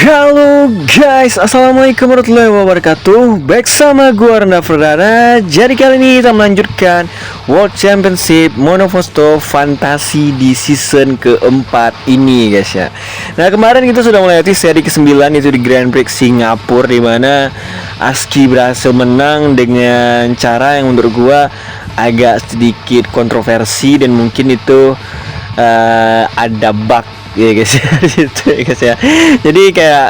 Halo guys, assalamualaikum warahmatullahi wabarakatuh. Baik sama gua Randa Ferdana. Jadi kali ini kita melanjutkan World Championship Monoposto Fantasi di season keempat ini guys ya. Nah kemarin kita sudah melewati seri ke-9 itu di Grand Prix Singapura, dimana ASKI berhasil menang dengan cara yang menurut gua agak sedikit kontroversi dan mungkin itu ada bug ya guys ya, gitu ya guys ya. Jadi kayak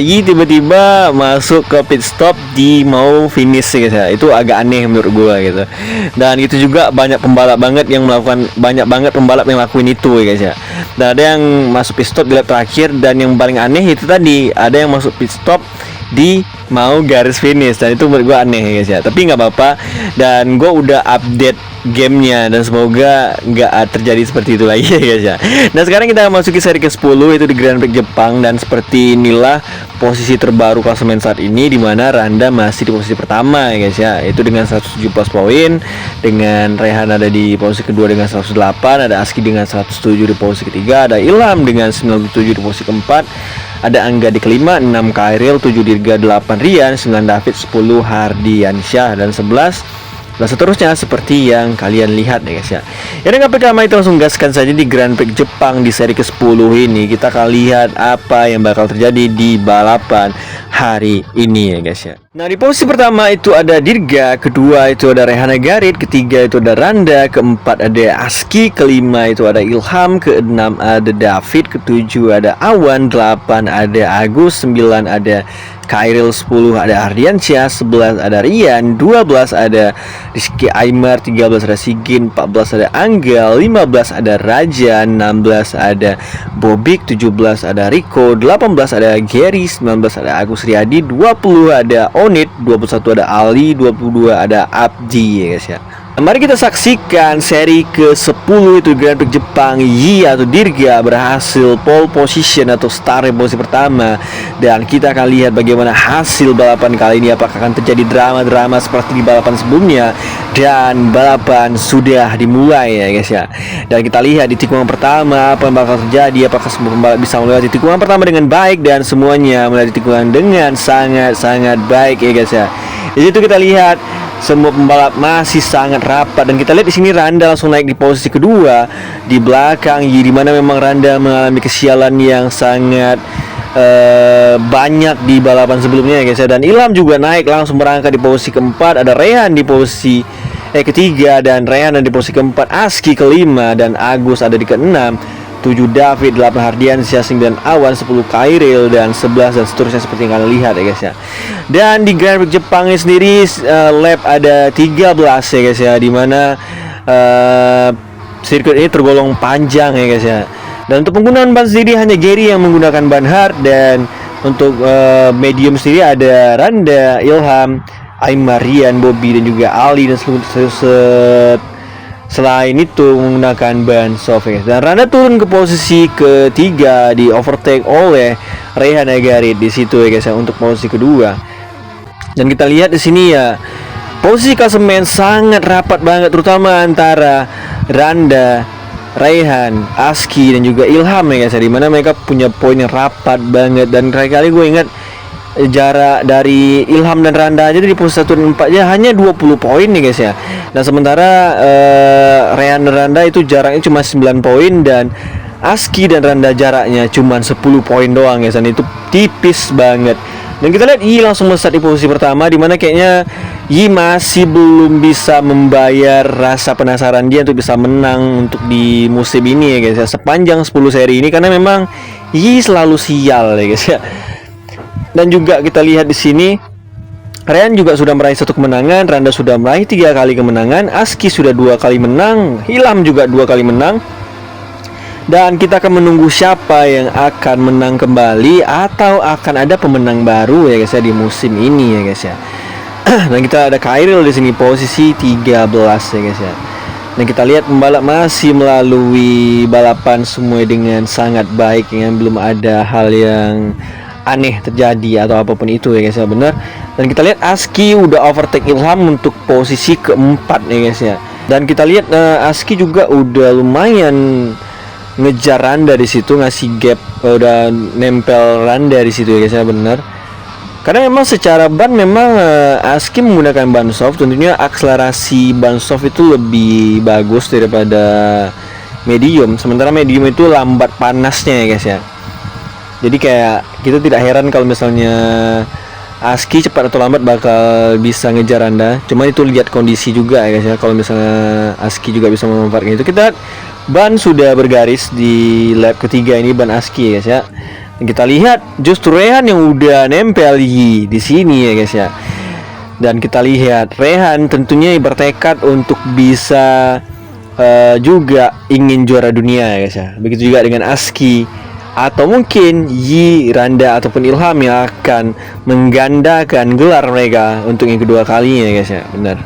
Yi tiba-tiba masuk ke pit stop di mau finish ya guys ya. Itu agak aneh menurut gua gitu. Dan itu juga banyak pembalap banget yang melakukan, banyak banget pembalap yang lakuin itu ya guys ya. Dan ada yang masuk pit stop di lap terakhir, dan yang paling aneh itu tadi ada yang masuk pit stop di mau garis finish, dan itu menurut gue aneh ya guys ya. Tapi nggak apa-apa, dan gue udah update gamenya, dan semoga nggak terjadi seperti itu lagi ya guys ya. Nah sekarang kita masuki seri ke-10 itu di Grand Prix Jepang, dan seperti inilah posisi terbaru klasemen saat ini, dimana Randa masih di posisi pertama ya guys ya, itu dengan 117 poin, dengan Rehan ada di posisi kedua dengan 108, ada ASKI dengan 107 di posisi ketiga, ada Ilham dengan 97 di posisi keempat, ada Angga di kelima, 6 Kairil, 7 Dirga, 8 Rian, 9 David, 10 Hardiansyah, dan 11 dan seterusnya seperti yang kalian lihat ya guys ya. Jadi nggak perlu lama, itu langsung gaskan saja di Grand Prix Jepang di seri ke-10 ini. Kita akan lihat apa yang bakal terjadi di balapan hari ini ya guys ya. Nah di posisi pertama itu ada Dirga, kedua itu ada Rehana Garit, ketiga itu ada Randa, keempat ada ASKI, kelima itu ada Ilham, keenam ada David, ketujuh ada Awan, 8 ada Agus, 9 ada Kairil, 10 ada Ardiansyah, 11 ada Rian, 12 ada Rizky Aymar, 13 ada Sigin, 14 ada Angga, 15 ada Raja, 16 ada Bobik, 17 ada Riko, 18 ada Gary, 19 ada Agus Riyadi, 20 ada Onit, 21 ada Ali, 22 ada Abdi ya guys ya. Mari kita saksikan seri ke-10 itu Grand Prix Jepang. Yi atau Dirga berhasil pole position atau start di posisi pertama, dan kita akan lihat bagaimana hasil balapan kali ini. Apakah akan terjadi drama-drama seperti di balapan sebelumnya, dan balapan sudah dimulai ya guys ya. Dan kita lihat di tikungan pertama apa yang bakal terjadi. Apakah semua pembalap bisa melewati tikungan pertama dengan baik, dan semuanya melewati tikungan dengan sangat-sangat baik ya guys ya. Di situ kita lihat semua pembalap masih sangat rapat, dan kita lihat di sini Randa langsung naik di posisi kedua di belakang Yi, di mana memang Randa mengalami kesialan yang sangat banyak di balapan sebelumnya ya guys ya. Dan Ilham juga naik langsung merangkak di posisi keempat, ada Rehan di posisi ketiga, dan Rehan di posisi keempat, ASKI kelima, dan Agus ada di keenam, 7 David, 8 Hardiansyah, 9 Awan, 10 Kairil, dan 11 dan seterusnya seperti yang kalian lihat ya guys ya. Dan di Grand Prix Jepang ini sendiri lap ada 13 ya guys ya, dimana sirkuit ini tergolong panjang ya guys ya. Dan untuk penggunaan ban sendiri hanya Gary yang menggunakan ban hard, dan untuk medium sendiri ada Randa, Ilham, Aymar, Rian, Bobby, dan juga Ali, dan selain itu menggunakan ban soft ya. Dan Randa turun ke posisi ketiga, di overtake oleh Rehana Garit di situ ya guys ya, untuk posisi kedua. Dan kita lihat di sini ya, posisi klasemen sangat rapat banget, terutama antara Randa, Rehan, ASKI, dan juga Ilham ya guys ya, dimana mereka punya poin yang rapat banget. Dan kali-kali gue ingat jarak dari Ilham dan Randa aja di posisi 1 dan 4 aja hanya 20 poin nih guys ya. Dan sementara Rehan dan Randa itu jaraknya cuma 9 poin, dan ASKI dan Randa jaraknya cuma 10 poin doang guys, dan itu tipis banget. Dan kita lihat Yi langsung melesat di posisi pertama, dimana kayaknya Yi masih belum bisa membayar rasa penasaran dia untuk bisa menang untuk di musim ini ya guys ya, sepanjang 10 seri ini, karena memang Yi selalu sial ya guys ya. Dan juga kita lihat di sini Rehan juga sudah meraih 1 kemenangan, Randa sudah meraih 3 kali kemenangan, ASKI sudah 2 kali menang, Ilham juga 2 kali menang. Dan kita akan menunggu siapa yang akan menang kembali, atau akan ada pemenang baru ya guys ya di musim ini ya guys ya. Dan kita ada Kairil di sini posisi 13 ya guys ya. Dan kita lihat pembalap masih melalui balapan semua dengan sangat baik, yang belum ada hal yang aneh terjadi atau apapun itu ya guys ya, benar. Dan kita lihat ASKI udah overtake Ilham untuk posisi keempat ya guys ya. Dan kita lihat ASKI juga udah lumayan ngejar Randa di situ, ngasih gap, udah nempel Randa di situ ya guys ya, bener. Karena memang secara ban memang Aski menggunakan ban soft, tentunya akselerasi ban soft itu lebih bagus daripada medium. Sementara medium itu lambat panasnya ya guys ya. Jadi kayak kita tidak heran kalau misalnya Aski cepat atau lambat bakal bisa ngejar Anda. Cuma itu lihat kondisi juga ya guys ya. Kalau misalnya Aski juga bisa memanfaatkan itu. Kita lihat ban sudah bergaris di lap ketiga ini, ban Aski ya guys ya. Dan kita lihat justru Rehan yang udah nempel di sini ya guys ya. Dan kita lihat Rehan tentunya bertekad untuk bisa juga ingin juara dunia ya guys ya. Begitu juga dengan Aski, atau mungkin Yi, Randa ataupun Ilham yang akan menggandakan gelar mereka untuk yang kedua kalinya ya guys ya, benar.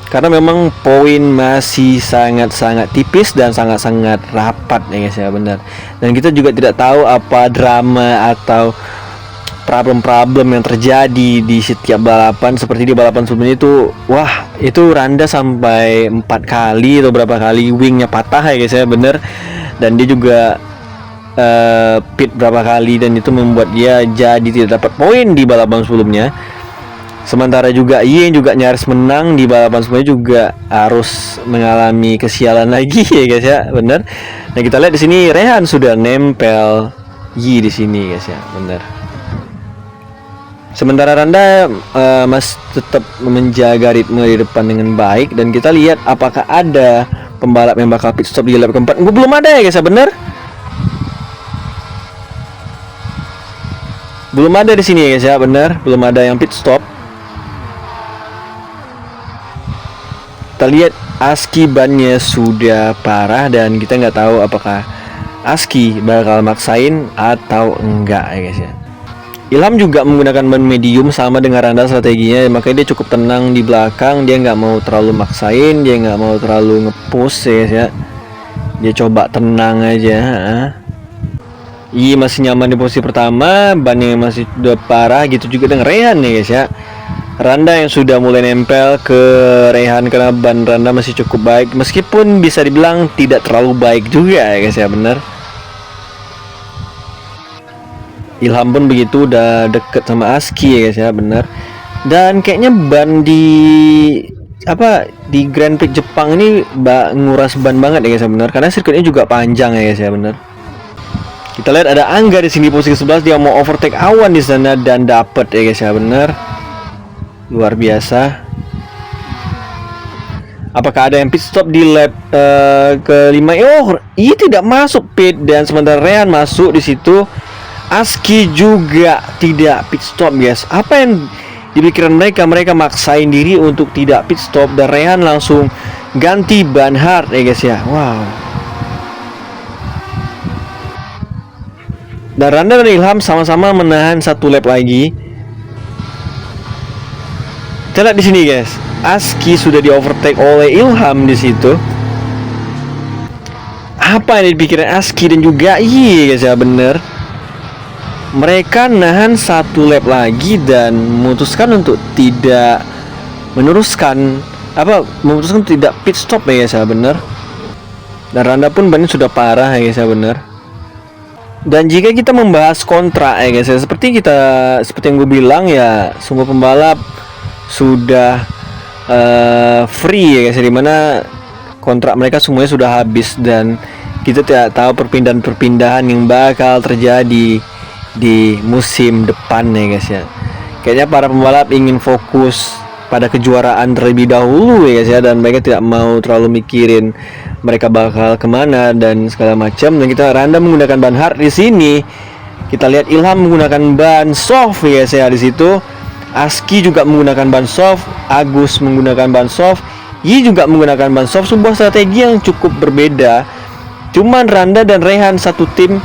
Karena memang poin masih sangat-sangat tipis dan sangat-sangat rapat ya guys ya, benar. Dan kita juga tidak tahu apa drama atau problem-problem yang terjadi di setiap balapan. Seperti di balapan sebelumnya itu, wah itu Randa sampai 4 kali atau berapa kali wingnya patah ya guys ya, bener. Dan dia juga pit berapa kali, dan itu membuat dia jadi tidak dapat poin di balapan sebelumnya. Sementara juga Yen juga nyaris menang di balapan sebelumnya, juga harus mengalami kesialan lagi ya guys ya, bener. Nah kita lihat di sini Rehan sudah nempel Yi di sini guys ya, bener. Sementara Randa masih tetap menjaga ritme di depan dengan baik, dan kita lihat apakah ada pembalap yang bakal pit stop di lap keempat. Belum ada ya guys ya, bener. Belum ada di sini ya guys ya, bener. Belum ada yang pit stop. Kita lihat Aski bannya sudah parah, dan kita nggak tahu apakah Aski bakal maksain atau enggak ya guys ya. Ilham juga menggunakan ban medium sama dengan Randa strateginya, makanya dia cukup tenang di belakang. Dia nggak mau terlalu maksain, dia nggak mau terlalu ngepush ya guys ya. Dia coba tenang aja. Iya, masih nyaman di posisi pertama, bannya masih udah parah. Gitu juga dengan Rehan ya guys ya. Randa yang sudah mulai nempel ke Rehan karena ban Randa masih cukup baik, meskipun bisa dibilang tidak terlalu baik juga ya guys ya, bener. Ilham pun begitu, udah deket sama Aski ya guys ya, bener. Dan kayaknya ban di Grand Prix Jepang ini nguras ban banget ya guys ya, bener. Karena sirkuitnya juga panjang ya guys ya, bener. Kita lihat ada Angga di sini posisi 11, dia mau overtake Awan di sana dan dapet ya guys ya, bener. Luar biasa. Apakah ada yang pit stop di lap kelima? Iya tidak masuk pit, dan sementara Rehan masuk di situ. Aski juga tidak pit stop guys. Apa yang dipikiran mereka? Mereka maksain diri untuk tidak pit stop, dan Rehan langsung ganti ban hard ya guys ya. Wow. Dan Randa dan Ilham sama-sama menahan satu lap lagi. Kita lihat di sini guys, Aski sudah di overtake oleh Ilham di situ. Apa yang dipikirin Aski dan juga iya guys ya, bener. Mereka nahan satu lap lagi dan memutuskan untuk tidak memutuskan tidak pit stop ya guys ya, bener. Dan Randa pun bannya sudah parah ya guys ya, bener. Dan jika kita membahas kontrak ya guys ya, seperti yang gue bilang ya, semua pembalap sudah free ya guys, dimana kontrak mereka semuanya sudah habis, dan kita tidak tahu perpindahan-perpindahan yang bakal terjadi di musim depan ya guys ya. Kayaknya para pembalap ingin fokus pada kejuaraan terlebih dahulu ya guys ya, dan mereka tidak mau terlalu mikirin mereka bakal kemana dan segala macam. Dan kita Randa menggunakan ban hard di sini. Kita lihat Ilham menggunakan ban soft ya guys ya di situ. Aski juga menggunakan ban soft, Agus menggunakan ban soft, Yi juga menggunakan ban soft. Sebuah strategi yang cukup berbeda. Cuman Randa dan Rehan satu tim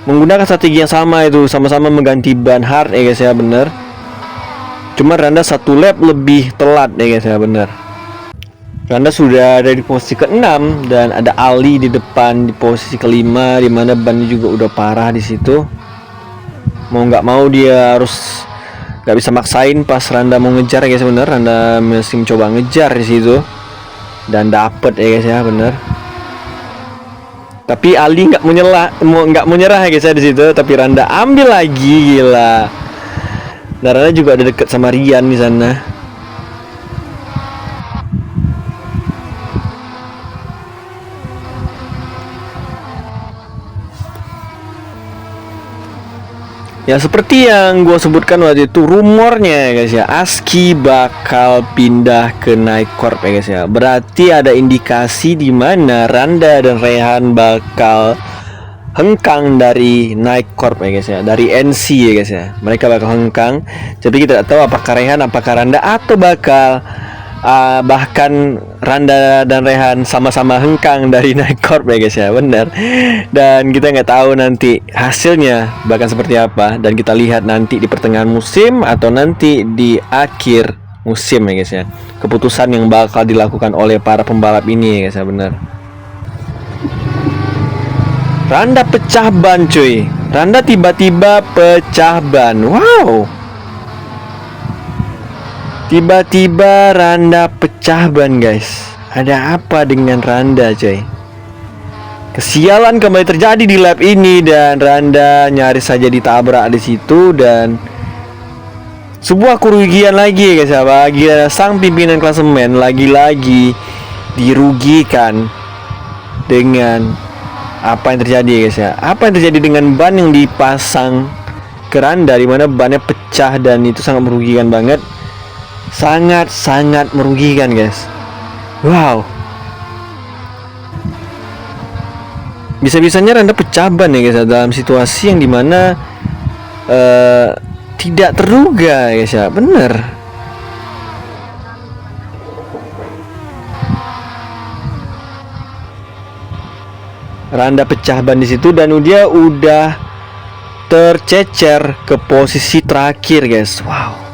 menggunakan strategi yang sama, itu sama-sama mengganti ban hard ya guys ya, bener. Cuma Randa satu lap lebih telat ya guys ya, bener. Randa sudah ada di posisi ke-6, dan ada Ali di depan di posisi ke-5, dimana bannya juga udah parah di situ. Mau nggak mau dia harus nggak bisa maksain pas Randa mau ngejar ya guys, bener. Randa masih mencoba ngejar di situ dan dapet ya guys ya, bener. Tapi Ali nggak mau nyerah guys ya di situ. Tapi Randa ambil lagi, gila. Dan Randa juga ada deket sama Rian di sana. Ya seperti yang gue sebutkan waktu itu, rumornya ya guys ya, Aski bakal pindah ke Night Corp ya guys ya. Berarti ada indikasi di mana Randa dan Rehan bakal hengkang dari Night Corp ya guys ya, dari NC ya guys ya. Mereka bakal hengkang. Tapi kita tidak tahu apakah Rehan, apakah Randa, atau bakal bahkan Randa dan Rehan sama-sama hengkang dari Night Corp ya guys ya, benar. Dan kita nggak tahu nanti hasilnya bahkan seperti apa, dan kita lihat nanti di pertengahan musim atau nanti di akhir musim ya guys ya, keputusan yang bakal dilakukan oleh para pembalap ini ya guys ya, benar. Randa pecah ban cuy, Randa tiba-tiba pecah ban, wow. Tiba-tiba Randa pecah ban guys. Ada apa dengan Randa coy? Kesialan kembali terjadi di lap ini dan Randa nyaris saja ditabrak di situ, dan sebuah kerugian lagi guys ya, bagi sang pimpinan klasemen lagi-lagi dirugikan dengan apa yang terjadi guys ya. Apa yang terjadi dengan ban yang dipasang ke Randa, di mana bannya pecah, dan itu sangat merugikan banget. Sangat-sangat merugikan guys. Wow. Bisa-bisanya Randa pecah ban ya guys ya, dalam situasi yang dimana tidak terduga guys ya, bener. Randa pecah ban di situ dan dia udah tercecer ke posisi terakhir guys. Wow.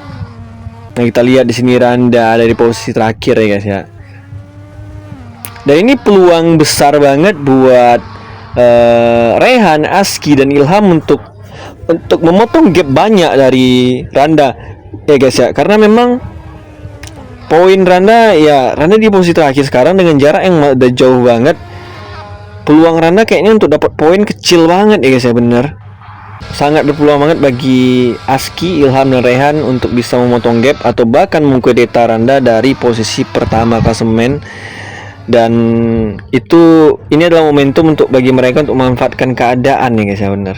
Nah kita lihat di sini Randa ada di posisi terakhir ya guys ya. Dan ini peluang besar banget buat Rehan, Aski, dan Ilham untuk memotong gap banyak dari Randa ya guys ya. Karena memang poin Randa di posisi terakhir sekarang dengan jarak yang udah jauh banget. Peluang Randa kayaknya untuk dapat poin kecil banget ya guys ya, bener. Sangat berpeluang banget bagi Aski, Ilham, dan Rehan untuk bisa memotong gap atau bahkan mengkudeta Randa dari posisi pertama klasemen. Dan ini adalah momentum untuk bagi mereka untuk memanfaatkan keadaan ya guys ya, benar.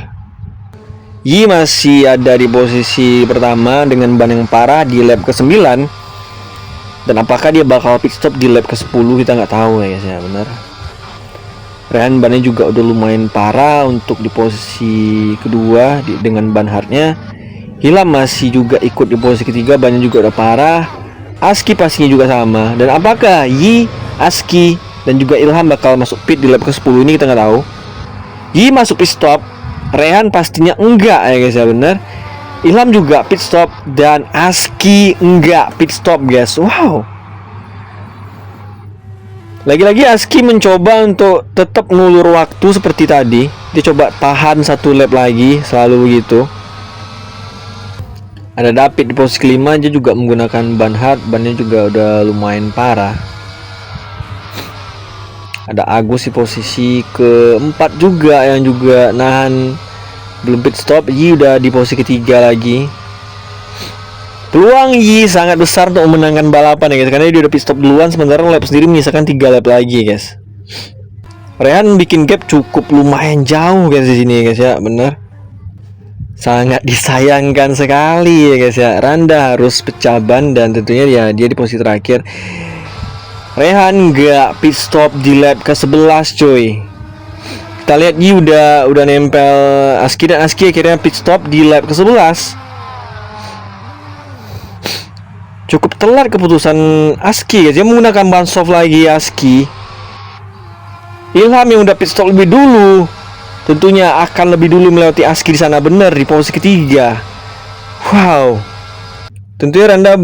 Yi masih ada di posisi pertama dengan ban yang parah di lap ke-9. Dan apakah dia bakal pit stop di lap ke-10 kita nggak tahu ya guys ya, benar. Rehan bannya juga udah lumayan parah untuk di posisi kedua dengan ban hardnya. Ilham masih juga ikut di posisi ketiga, bannya juga udah parah. Aski pastinya juga sama. Dan apakah Yi, Aski, dan juga Ilham bakal masuk pit di lap ke-10 ini kita nggak tahu. Yi masuk pit stop, Rehan pastinya enggak ya guys ya, bener. Ilham juga pit stop dan Aski enggak pit stop guys. Wow. Lagi-lagi Aski mencoba untuk tetap ngulur waktu seperti tadi. Dia coba tahan satu lap lagi, selalu begitu. Ada David di posisi kelima, dia juga menggunakan ban hard, bannya juga udah lumayan parah. Ada Agus di posisi keempat juga yang juga nahan, belum pit stop. Yi udah di posisi ketiga lagi. Peluang Yi sangat besar untuk memenangkan balapan ya guys, karena dia udah pit stop duluan, sementara lap sendiri menyisakan 3 lap lagi guys. Rehan bikin gap cukup lumayan jauh guys di sini guys ya, bener. Sangat disayangkan sekali ya guys ya. Randa harus pecah ban dan tentunya dia di posisi terakhir. Rehan nggak pit stop di lap ke-11 cuy. Kita lihat Yi udah nempel Aski, dan Aski akhirnya pit stop di lap ke-11. Cukup telat keputusan Aski guys. Dia menggunakan ban soft lagi Aski. Ilham yang udah pit stop lebih dulu tentunya akan lebih dulu melewati Aski di sana, bener, di posisi ketiga. Wow. Tentunya Randa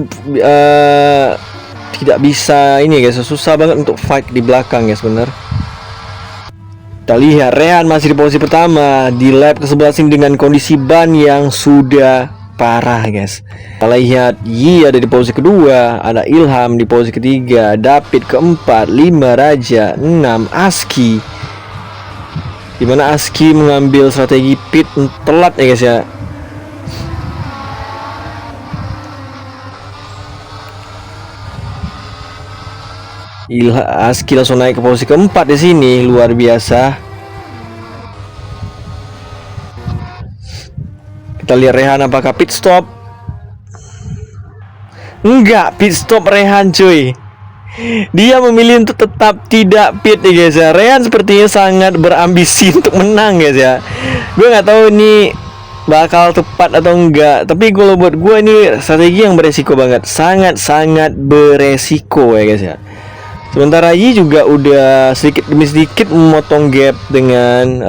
tidak bisa ini guys, susah banget untuk fight di belakang guys, bener. Kita lihat Rehan masih di posisi pertama di lap ke-11 ini dengan kondisi ban yang sudah parah guys. Kita lihat Yi ada di posisi kedua, ada Ilham di posisi ketiga, David keempat, 5 Raja, 6 Aski, dimana Aski mengambil strategi pit telat ya guys ya. Aski langsung naik ke posisi keempat di sini, luar biasa. Kita lihat Rehan apakah pit stop. Enggak, pit stop Rehan cuy. Dia memilih untuk tetap tidak pit ya guys ya. Rehan sepertinya sangat berambisi untuk menang guys ya. Gue nggak tahu ini bakal tepat atau enggak, tapi kalau buat gue ini strategi yang beresiko banget, sangat-sangat beresiko ya guys ya. Sementara Yi juga udah sedikit demi sedikit memotong gap dengan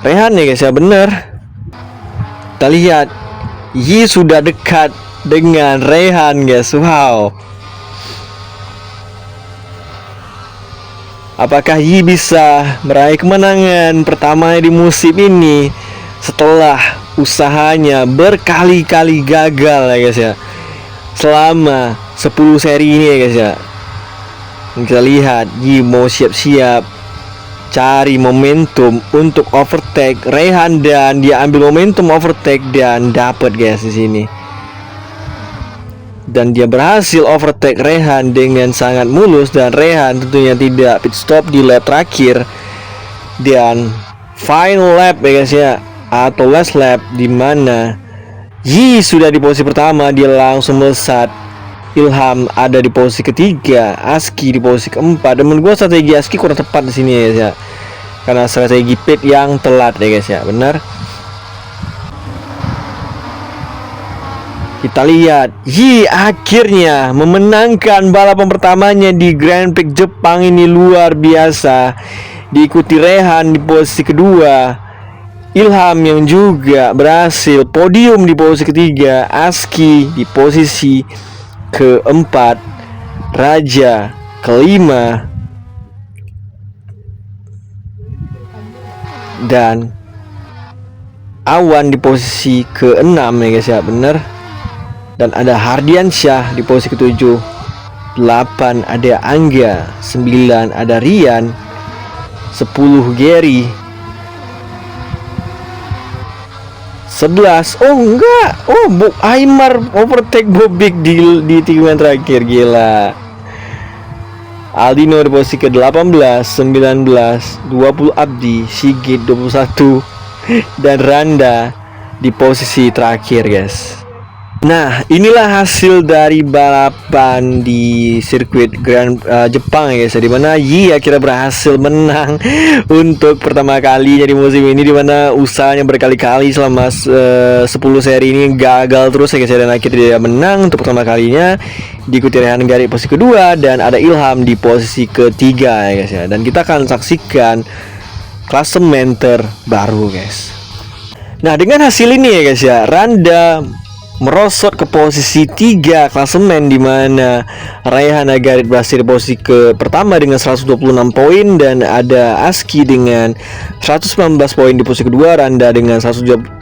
Rehan ya guys ya, bener. Kita lihat Yi sudah dekat dengan Rehan guys, wow. Apakah Yi bisa meraih kemenangan pertamanya di musim ini setelah usahanya berkali-kali gagal ya guys ya, selama 10 seri ini ya guys ya. Kita lihat Yi mau siap-siap cari momentum untuk overtake Rehan, dan dia ambil momentum overtake dan dapat guys di sini. Dan dia berhasil overtake Rehan dengan sangat mulus, dan Rehan tentunya tidak pit stop di lap terakhir. Dan final lap ya guys ya, atau last lap, dimana Yi sudah di posisi pertama, dia langsung melesat. Ilham ada di posisi ketiga, Aski di posisi keempat. Dan menurut gue strategi Aski kurang tepat di sini ya guys ya, karena strategi pit yang telat ya guys ya, benar. Kita lihat Yi akhirnya memenangkan balapan pertamanya di Grand Prix Jepang ini, luar biasa. Diikuti Rehan di posisi kedua, Ilham yang juga berhasil podium di posisi ketiga, Aski di posisi keempat, Raja kelima, dan Awan di posisi keenam ya guys ya, bener. Dan ada Hardiansyah di posisi ke-7, 8 ada Angga, 9 ada Rian, 10 Gary, 11 Aymar overtake Bobik di tikungan terakhir, gila. Aldino di posisi ke-18, 19, 20 Abdi, Sigit 21, dan Randa di posisi terakhir guys. Nah, inilah hasil dari balapan di sirkuit Jepang ya guys, dimana Yi akhirnya berhasil menang untuk pertama kalinya di musim ini, dimana usahanya berkali-kali selama 10 seri ini gagal terus ya guys, dan akhirnya dia menang untuk pertama kalinya. Diikuti Rehan Gari posisi kedua, dan ada Ilham di posisi ketiga ya guys ya. Dan kita akan saksikan klasemen terbaru guys. Nah, dengan hasil ini ya guys ya, Randa merosot ke posisi 3 klasemen, di mana Raihan Nagarit berhasil di posisi ke pertama dengan 126 poin, dan ada Aski dengan 119 poin di posisi kedua, Randa dengan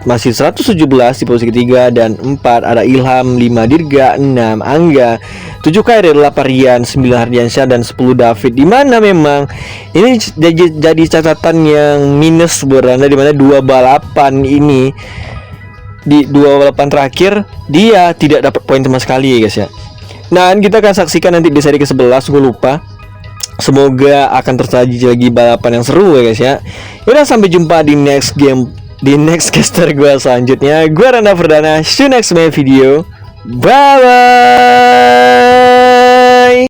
masih 117 di posisi ketiga, dan 4 ada Ilham, 5 Dirga, 6 Angga, 7 Khairil, 8 Rian, 9 Hardiansyah, dan 10 David. Di mana memang ini jadi catatan yang minus buat Randa, di mana dua balapan ini, di 2 balapan terakhir dia tidak dapat poin sama sekali ya guys ya. Nah, kita akan saksikan nanti di seri ke-11, gue lupa. Semoga akan tersaji lagi balapan yang seru ya guys ya. Udah, sampai jumpa di next game, di next caster gue selanjutnya. Gue Randa Ferdana, see you next video. Bye bye.